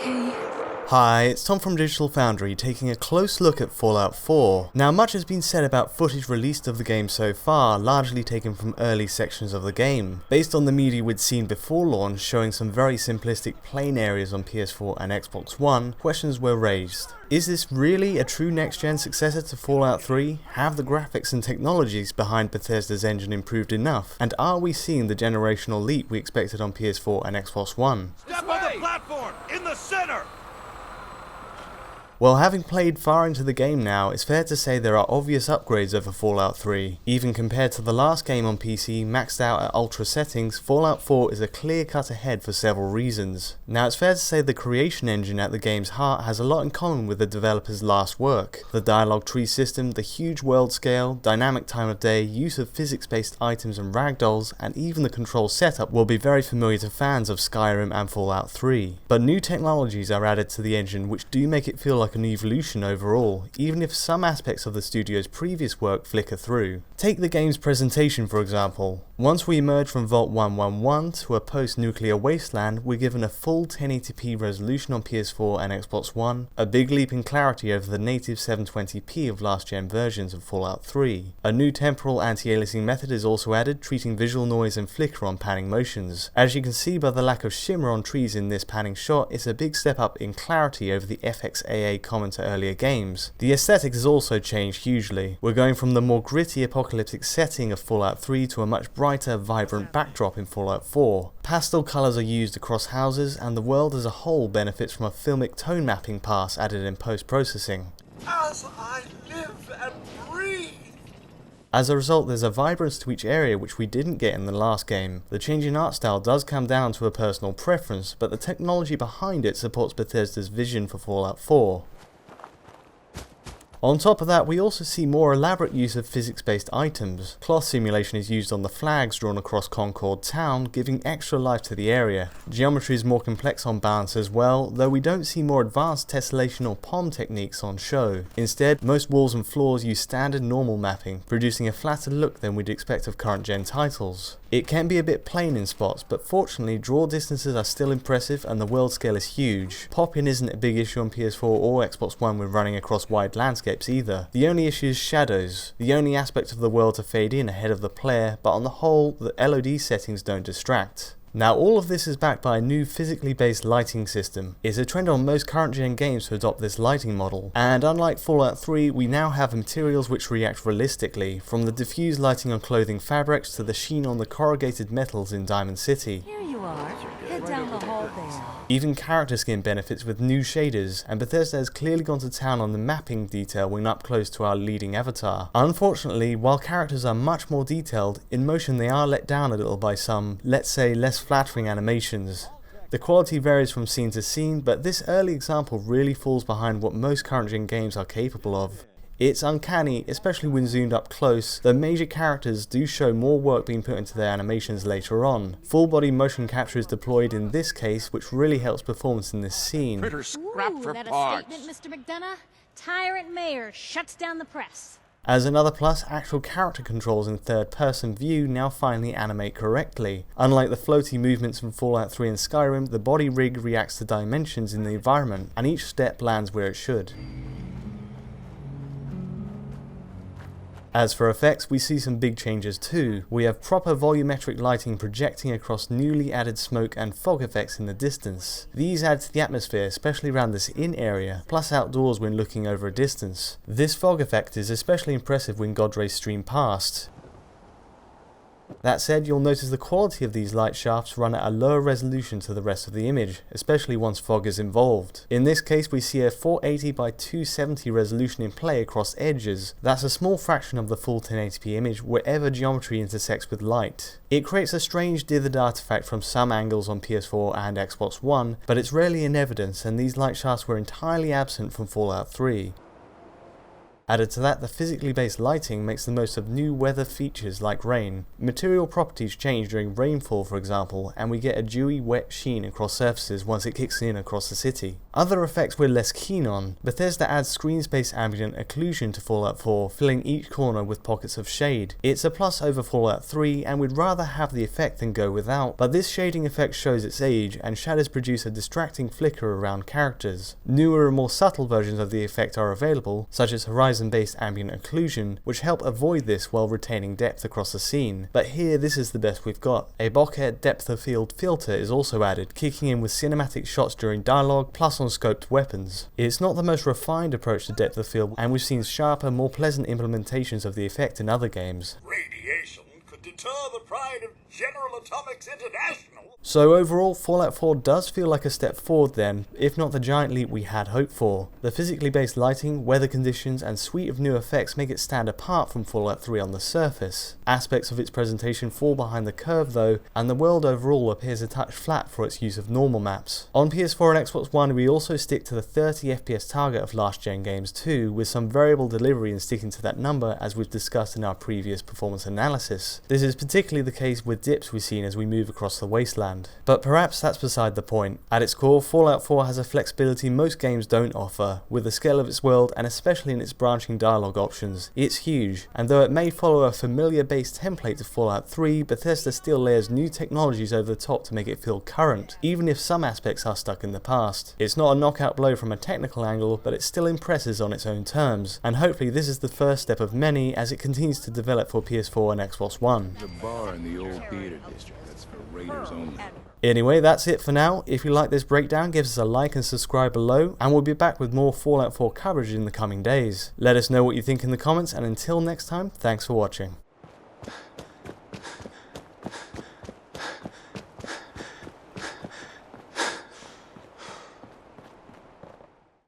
okay? Hi, it's Tom from Digital Foundry taking a close look at Fallout 4. Now, much has been said about footage released of the game so far, largely taken from early sections of the game. Based on the media we'd seen before launch showing some very simplistic plain areas on PS4 and Xbox One, questions were raised. Is this really a true next-gen successor to Fallout 3? Have the graphics and technologies behind Bethesda's engine improved enough? And are we seeing the generational leap we expected on PS4 and Xbox One? Step on the platform! In the center! Well, having played far into the game now, it's fair to say there are obvious upgrades over Fallout 3. Even compared to the last game on PC, maxed out at ultra settings, Fallout 4 is a clear cut ahead for several reasons. Now, it's fair to say the creation engine at the game's heart has a lot in common with the developer's last work. The dialogue tree system, the huge world scale, dynamic time of day, use of physics-based items and ragdolls, and even the control setup will be very familiar to fans of Skyrim and Fallout 3. But new technologies are added to the engine which do make it feel like an evolution overall, even if some aspects of the studio's previous work flicker through. Take the game's presentation for example. Once we emerge from Vault 111 to a post-nuclear wasteland, we're given a full 1080p resolution on PS4 and Xbox One, a big leap in clarity over the native 720p of last-gen versions of Fallout 3. A new temporal anti-aliasing method is also added, treating visual noise and flicker on panning motions. As you can see by the lack of shimmer on trees in this panning shot, it's a big step up in clarity over the FXAA common to earlier games. The aesthetics has also changed hugely. We're going from the more gritty apocalyptic setting of Fallout 3 to a much brighter, vibrant backdrop in Fallout 4. Pastel colours are used across houses, and the world as a whole benefits from a filmic tone mapping pass added in post-processing. As I live and breathe! As a result, there's a vibrance to each area which we didn't get in the last game. The change in art style does come down to a personal preference, but the technology behind it supports Bethesda's vision for Fallout 4. On top of that, we also see more elaborate use of physics-based items. Cloth simulation is used on the flags drawn across Concord Town, giving extra life to the area. Geometry is more complex on balance as well, though we don't see more advanced tessellation or POM techniques on show. Instead, most walls and floors use standard normal mapping, producing a flatter look than we'd expect of current-gen titles. It can be a bit plain in spots, but fortunately draw distances are still impressive and the world scale is huge. Pop-in isn't a big issue on PS4 or Xbox One when running across wide landscapes either. The only issue is shadows, the only aspect of the world to fade in ahead of the player, but on the whole, the LOD settings don't distract. Now all of this is backed by a new physically based lighting system. It's a trend on most current gen games to adopt this lighting model, and unlike Fallout 3 we now have materials which react realistically, from the diffused lighting on clothing fabrics to the sheen on the corrugated metals in Diamond City. Here you are. Head down the hall there. Even character skin benefits with new shaders, and Bethesda has clearly gone to town on the mapping detail when up close to our leading avatar. Unfortunately, while characters are much more detailed, in motion they are let down a little by some, let's say, less flattering animations. The quality varies from scene to scene, but this early example really falls behind what most current gen games are capable of. It's uncanny, especially when zoomed up close, though major characters do show more work being put into their animations later on. Full body motion capture is deployed in this case, which really helps performance in this scene. Scrap for that parts. a statement, Mr. McDonough? Tyrant Mayor shuts down the press. As another plus, actual character controls in third-person view now finally animate correctly. Unlike the floaty movements from Fallout 3 and Skyrim, the body rig reacts to dimensions in the environment, and each step lands where it should. As for effects, we see some big changes too. We have proper volumetric lighting projecting across newly added smoke and fog effects in the distance. These add to the atmosphere, especially around this inn area, plus outdoors when looking over a distance. This fog effect is especially impressive when God rays stream past. That said, you'll notice the quality of these light shafts run at a lower resolution to the rest of the image, especially once fog is involved. In this case we see a 480 by 270 resolution in play across edges. That's a small fraction of the full 1080p image wherever geometry intersects with light. It creates a strange dithered artifact from some angles on PS4 and Xbox One, but it's rarely in evidence, and these light shafts were entirely absent from Fallout 3. Added to that, the physically based lighting makes the most of new weather features like rain. Material properties change during rainfall, for example, and we get a dewy, wet sheen across surfaces once it kicks in across the city. Other effects we're less keen on. Bethesda adds screen space ambient occlusion to Fallout 4, filling each corner with pockets of shade. It's a plus over Fallout 3, and we'd rather have the effect than go without, but this shading effect shows its age, and shadows produce a distracting flicker around characters. Newer and more subtle versions of the effect are available, such as horizon-based ambient occlusion, which help avoid this while retaining depth across the scene, but here this is the best we've got. A bokeh depth of field filter is also added, kicking in with cinematic shots during dialogue, plus on scoped weapons. It's not the most refined approach to depth of field, and we've seen sharper, more pleasant implementations of the effect in other games. Radiation could deter the pride of General Atomics International. So overall, Fallout 4 does feel like a step forward then, if not the giant leap we had hoped for. The physically based lighting, weather conditions, and suite of new effects make it stand apart from Fallout 3 on the surface. Aspects of its presentation fall behind the curve though, and the world overall appears a touch flat for its use of normal maps. On PS4 and Xbox One, we also stick to the 30 FPS target of last gen games too, with some variable delivery in sticking to that number as we've discussed in our previous performance analysis. This is particularly the case with dips we've seen as we move across the wasteland. But perhaps that's beside the point. At its core, Fallout 4 has a flexibility most games don't offer, with the scale of its world and especially in its branching dialogue options. It's huge, and though it may follow a familiar based template to Fallout 3, Bethesda still layers new technologies over the top to make it feel current, even if some aspects are stuck in the past. It's not a knockout blow from a technical angle, but it still impresses on its own terms, and hopefully this is the first step of many as it continues to develop for PS4 and Xbox One. The bar in the old theater district. That's for Raiders only. Anyway, that's it for now. If you like this breakdown, give us a like and subscribe below, and we'll be back with more Fallout 4 coverage in the coming days. Let us know what you think in the comments, and until next time, thanks for watching.